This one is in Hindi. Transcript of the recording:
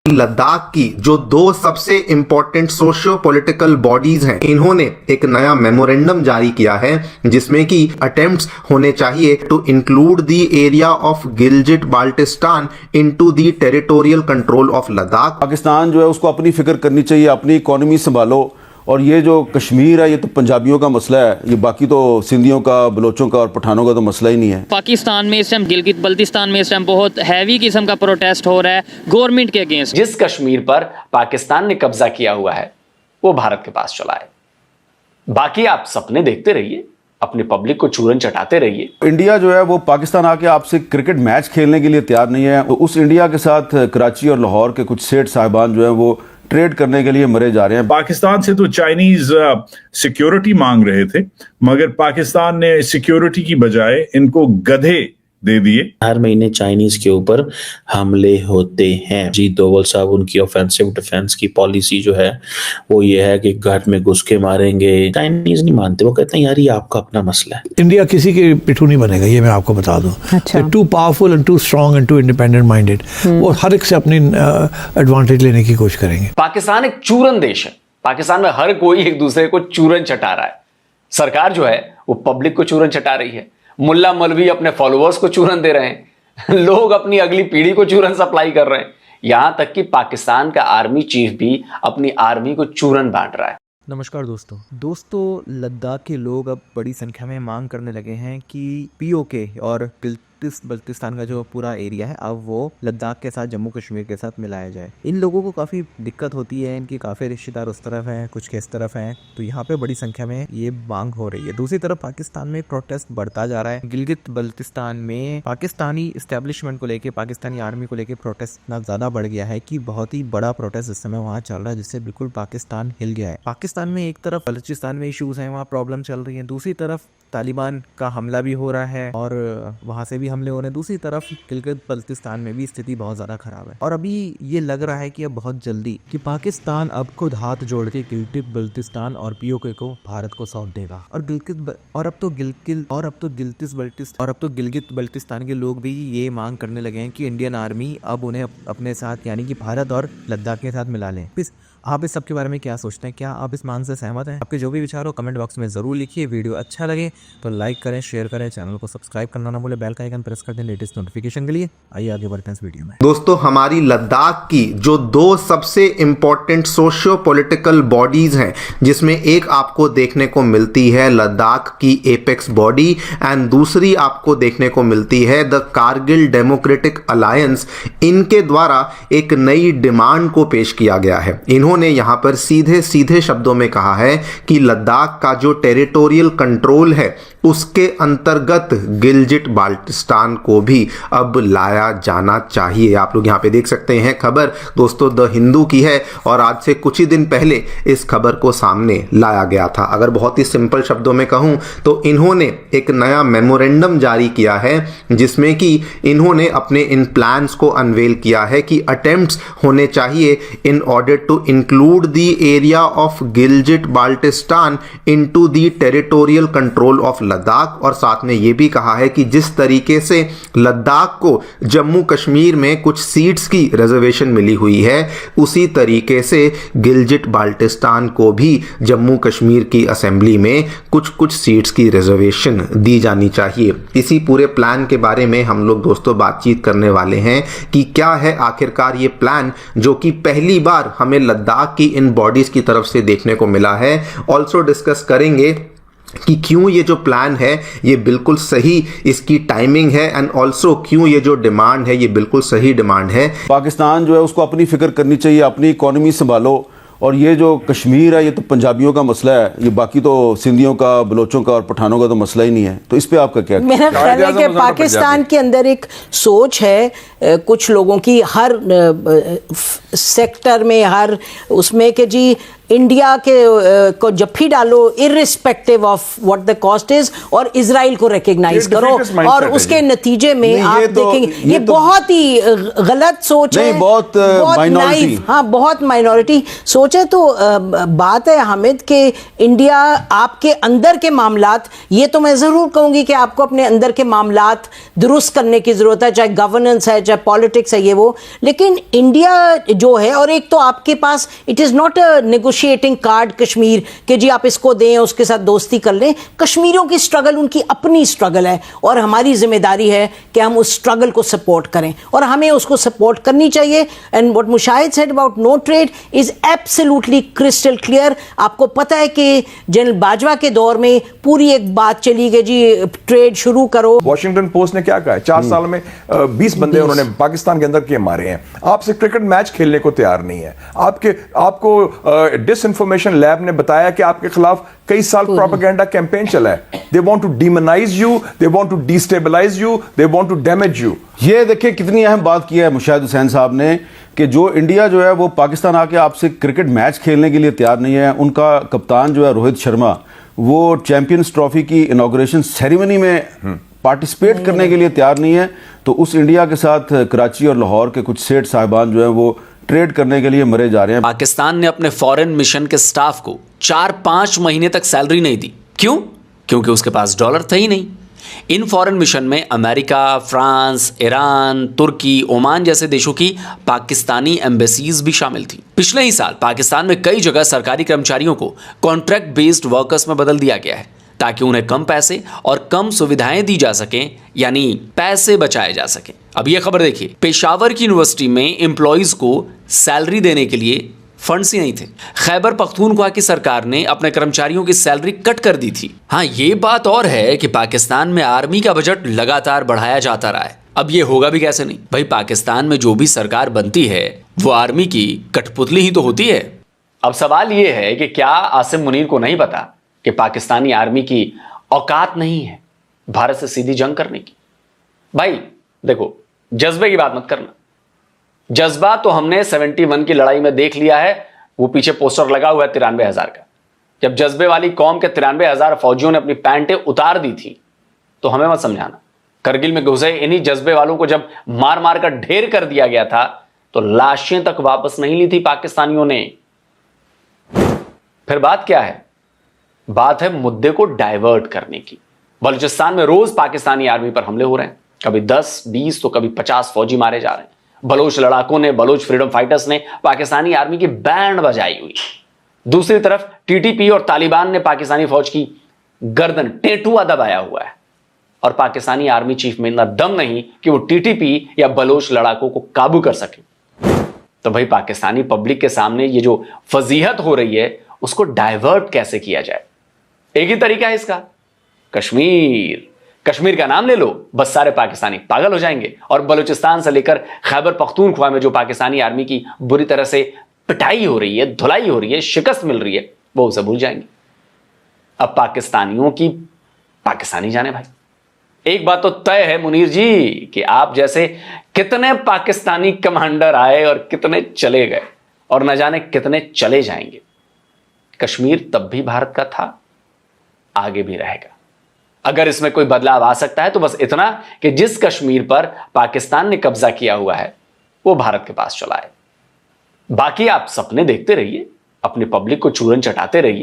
लद्दाख की जो दो सबसे इंपॉर्टेंट सोशियो पॉलिटिकल बॉडीज हैं, इन्होंने एक नया मेमोरेंडम जारी किया है जिसमें कि अटेम्प्ट्स होने चाहिए to include the area of Gilgit Baltistan into the territorial control of Ladakh. Pakistan जो है उसको अपनी फिक्र करनी चाहिए, अपनी इकोनॉमी संभालो। और ये जो कश्मीर है ये तो पंजाबियों का मसला है, ये बाकी तो सिंधियों का, बलोचों का और पठानों का तो मसला ही नहीं है। पाकिस्तान में इस टाइम गिलगित बल्तिस्तान में इस टाइम बहुत हैवी किस्म का प्रोटेस्ट हो रहा है गवर्नमेंट के अगेंस्ट। जिस कश्मीर पर पाकिस्तान ने कब्जा किया हुआ है वो भारत के पास चला है। बाकी आप सपने देखते रहिए, अपने पब्लिक को चूरन चटाते रहिए। इंडिया जो है वो पाकिस्तान आके आपसे क्रिकेट मैच खेलने के लिए तैयार नहीं है। उस इंडिया के साथ कराची और लाहौर के कुछ सेठ साहिबान जो है वो ट्रेड करने के लिए मरे जा रहे हैं। पाकिस्तान से तो चाइनीज सिक्योरिटी मांग रहे थे, मगर पाकिस्तान ने सिक्योरिटी की बजाय इनको गधे दे दिए। हर महीने चाइनीज के ऊपर हमले होते हैं। अजीत डोभाल साहब, उनकी ऑफेंसिव डिफेंस की पॉलिसी जो है वो ये है कि घर में घुस के मारेंगे। चाइनीज नहीं मानते, वो कहते हैं यार ये आपका अपना मसला है। इंडिया किसी के पिट्ठू नहीं बनेगा, ये मैं आपको बता दूं। अच्छा। Too powerful and too strong and too independent minded, और हर एक से अपनी एडवांटेज लेने की कोशिश करेंगे। पाकिस्तान एक चूरन देश है। पाकिस्तान में हर कोई एक दूसरे को चूरन चटा रहा है। सरकार जो है वो पब्लिक को चूरन चटा रही है। मुल्ला मौलवी अपने फॉलोअर्स को चूरन दे रहे हैं। लोग अपनी अगली पीढ़ी को चूरन सप्लाई कर रहे हैं। यहां तक कि पाकिस्तान का आर्मी चीफ भी अपनी आर्मी को चूरन बांट रहा है। नमस्कार दोस्तों, लद्दाख के लोग अब बड़ी संख्या में मांग करने लगे हैं कि पीओके और बल्तिस्तान का जो पूरा एरिया है अब वो लद्दाख के साथ जम्मू कश्मीर के साथ मिलाया जाए। इन लोगों को काफ़ी दिक्कत होती है, इनके काफ़ी रिश्तेदार उस तरफ हैं, कुछ के इस तरफ हैं, तो यहाँ पे बड़ी संख्या में ये मांग हो रही है। दूसरी तरफ पाकिस्तान में प्रोटेस्ट बढ़ता जा रहा है। गिलगित बल्तिस्तान में पाकिस्तानी इस्टेब्लिशमेंट को लेके, पाकिस्तानी आर्मी को लेके प्रोटेस्ट इतना ज़्यादा बढ़ गया है कि बहुत ही बड़ा प्रोटेस्ट इस समय वहाँ चल रहा है, जिससे बिल्कुल पाकिस्तान हिल गया है। पाकिस्तान में एक तरफ बलूचिस्तान में इशूज़ हैं, वहाँ प्रॉब्लम चल रही है, दूसरी तरफ तालिबान का हमला भी हो रहा है और वहाँ से भी हमले हो रहे हैं। दूसरी तरफ गिलगित बल्तिस्तान में भी स्थिति बहुत ज़्यादा खराब है और अभी ये लग रहा है कि अब बहुत जल्दी कि पाकिस्तान अब खुद हाथ जोड़ के गिलगित बल्तिस्तान और पीओके को भारत को सौंप देगा। और अब तो गिलगित बल्तिस्तान के लोग भी ये मांग करने लगे हैं कि इंडियन आर्मी अब उन्हें अपने साथ यानी कि भारत और लद्दाख के साथ मिला लें। आप इस सब के बारे में क्या सोचते हैं? क्या आप इस मांग से सहमत हैं? आपके जो भी विचार हो कमेंट बॉक्स में ज़रूर लिखिए। वीडियो अच्छा लगे तो लाइक करें, शेयर करें, चैनल को सब्सक्राइब करना ना भूलें, बेल का आइकन प्रेस कर दें लेटेस्ट नोटिफिकेशन के लिए। आइए आगे बढ़ते हैं इस वीडियो में। दोस्तों, हमारी लद्दाख की जो दो सबसे इंपॉर्टेंट सोशियो पॉलिटिकल बॉडीज हैं, जिसमें एक आपको देखने को मिलती है लद्दाख की एपेक्स बॉडी एंड दूसरी आपको देखने को मिलती है द कारगिल डेमोक्रेटिक अलायंस, इनके द्वारा एक नई डिमांड को पेश किया गया है। इन्होंने यहां पर सीधे सीधे शब्दों में कहा है कि लद्दाख का जो टेरिटोरियल कंट्रोल है उसके अंतर्गत गिलजिट बाल्टिस्तान को भी अब लाया जाना चाहिए। आप लोग यहां पे देख सकते हैं खबर, दोस्तों द हिंदू की है और आज से कुछ ही दिन पहले इस खबर को सामने लाया गया था। अगर बहुत ही सिंपल शब्दों में कहूं तो इन्होंने एक नया मेमोरेंडम जारी किया है जिसमें कि इन्होंने अपने इन प्लान्स को अनवेल किया है कि अटेम्प्ट्स होने चाहिए in order to include the area of Gilgit Baltistan into the territorial control of Ladakh. और साथ में यह भी कहा है कि जिस तरीके से लद्दाख को जम्मू कश्मीर में कुछ सीट्स की रिजर्वेशन मिली हुई है, उसी तरीके से गिलजिट बाल्टिस्तान को भी जम्मू कश्मीर की असेंबली में कुछ कुछ सीट्स की रिजर्वेशन दी जानी चाहिए। इसी पूरे प्लान के बारे में हम लोग दोस्तों बातचीत करने वाले हैं कि क्या है आखिरकार ये प्लान जो कि पहली बार हमें लद्दाख की इन बॉडीज की तरफ से देखने को मिला है। ऑल्सो डिस्कस करेंगे कि क्यों ये जो प्लान है ये बिल्कुल सही इसकी टाइमिंग है एंड ऑल्सो क्यों ये जो डिमांड है ये बिल्कुल सही डिमांड है। पाकिस्तान जो है उसको अपनी फिक्र करनी चाहिए, अपनी इकोनॉमी संभालो। और ये जो कश्मीर है ये तो पंजाबियों का मसला है, ये बाकी तो सिंधियों का, बलोचों का और पठानों का तो मसला ही नहीं है। तो इस पे आपका क्या? मेरा ख्याल है कि पाकिस्तान के अंदर एक सोच है कुछ लोगों की हर सेक्टर में, हर उसमें कि जी इंडिया के को जफ्फी डालो irrespective of what the cost is, और इजराइल को रिकॉग्नाइज करो, और उसके नतीजे में आप देखेंगे ये बहुत ही गलत सोच है, बहुत नाइव, हाँ बहुत माइनॉरिटी सोच है। तो बात है हामिद के इंडिया आपके अंदर के मामलात, ये तो मैं जरूर कहूंगी कि आपको अपने अंदर के मामलात दुरुस्त करने की जरूरत है, चाहे गवर्नेंस है चाहे पॉलिटिक्स है ये वो, लेकिन इंडिया जो है, और एक तो आपके पास it is not a negotiating card Kashmir कि जी आप इसको दें उसके साथ दोस्ती कर लें। कश्मीरियों की स्ट्रगल उनकी अपनी स्ट्रगल है, और हमारी जिम्मेदारी है कि हम उस स्ट्रगल को सपोर्ट करें, और हमें उसको सपोर्ट करनी चाहिए। And what Mushahid said about no trade is absolutely crystal clear. आपको पता है कि जनरल बाजवा के दौर में पूरी एक बात चली गई जी ट्रेड शुरू करो। वॉशिंगटन पोस्ट ने क्या कहा है, 4 साल में 20 बंदे उन्होंने पाकिस्तान के अंदर के मारे हैं। आपसे क्रिकेट मैच खेलने को तैयार नहीं है। आपको डिसइंफॉर्मेशन लैब ने बताया कि आपके खिलाफ कई साल प्रोपेगेंडा कैंपेन चला है। They want to demonise you, they want to destabilise you, they want to damage you. ये देखिए कितनी अहम बात की है मुशाहिद हुसैन साहब ने कि जो इंडिया जो है वो पाकिस्तान आके आपसे क्रिकेट मैच खेलने के लिए तैयार नहीं है। उनका कप्तान जो है रोहित शर्मा, वो चैंपियंस ट्रॉफी की इनॉग्रेशन सेरेमनी में पार्टिसिपेट करने के लिए तैयार नहीं है। तो उस इंडिया के साथ कराची और लाहौर के कुछ सेठ साहिबान जो है वो ट्रेड करने के लिए मरे जा रहे हैं। पाकिस्तान ने अपने फॉरेन मिशन के स्टाफ को 4-5 महीने तक सैलरी नहीं दी। क्यों? क्योंकि उसके पास डॉलर था ही नहीं। इन फॉरेन मिशन में अमेरिका, फ्रांस, ईरान, तुर्की, ओमान जैसे देशों की पाकिस्तानी एम्बेसीज भी शामिल थी। पिछले ही साल पाकिस्तान में कई जगह सरकारी कर्मचारियों को कॉन्ट्रैक्ट बेस्ड वर्कर्स में बदल दिया गया है ताकि उन्हें कम पैसे और कम सुविधाएं दी जा सकें, यानी पैसे बचाए जा सकें। अब यह खबर देखिए, पेशावर की यूनिवर्सिटी में एम्प्लॉइज को सैलरी देने के लिए फंड्स ही नहीं थे। खैबर पख्तूनख्वा की सरकार ने अपने कर्मचारियों की सैलरी कट कर दी थी। हाँ, ये बात और है कि पाकिस्तान में आर्मी का बजट लगातार बढ़ाया जाता रहा है। अब ये होगा भी कैसे नहीं भाई, पाकिस्तान में जो भी सरकार बनती है वो आर्मी की कठपुतली ही तो होती है। अब सवाल ये है कि क्या आसिम मुनीर को नहीं पता कि पाकिस्तानी आर्मी की औकात नहीं है भारत से सीधी जंग करने की। भाई देखो, जज्बे की बात मत करना। जज्बा तो हमने 71 की लड़ाई में देख लिया है। वो पीछे पोस्टर लगा हुआ है 93,000 का। जब जज्बे वाली कौम के 93,000 फौजियों ने अपनी पैंटें उतार दी थी तो हमें मत समझाना। करगिल में घुसे इन्हीं जज्बे वालों को जब मार मार कर ढेर कर दिया गया था तो लाशें तक वापस नहीं ली थी पाकिस्तानियों ने। फिर बात क्या है? बात है मुद्दे को डाइवर्ट करने की। बलूचिस्तान में रोज पाकिस्तानी आर्मी पर हमले हो रहे हैं। कभी 10, 20 तो कभी 50 फौजी मारे जा रहे हैं। बलोच लड़ाकों ने, बलोच फ्रीडम फाइटर्स ने पाकिस्तानी आर्मी की बैंड बजाई हुई। दूसरी तरफ टीटीपी और तालिबान ने पाकिस्तानी फौज की गर्दन टेटुआ दबाया हुआ है और पाकिस्तानी आर्मी चीफ में इतना दम नहीं कि वो टीटीपी या बलोच लड़ाकों को काबू कर सके। तो भाई पाकिस्तानी पब्लिक के सामने ये जो फजीहत हो रही है उसको डाइवर्ट कैसे किया जाए? एक ही तरीका है इसका, कश्मीर। कश्मीर का नाम ले लो, बस सारे पाकिस्तानी पागल हो जाएंगे और बलूचिस्तान से लेकर खैबर पख्तूनख्वा में जो पाकिस्तानी आर्मी की बुरी तरह से पिटाई हो रही है, धुलाई हो रही है, शिकस्त मिल रही है, वो उसे भूल जाएंगे। अब पाकिस्तानियों की पाकिस्तानी जाने भाई। एक बात तो तय है मुनीर जी कि आप जैसे कितने पाकिस्तानी कमांडर आए और कितने चले गए और न जाने कितने चले जाएंगे। कश्मीर तब भी भारत का था, आगे भी रहेगा। अगर इसमें कोई बदलाव आ सकता है तो बस इतना कि जिस कश्मीर पर पाकिस्तान ने कब्जा किया हुआ है वो भारत के पास चला है। बाकी आप सपने देखते रहिए, अपने पब्लिक को चूरन चटाते रहिए।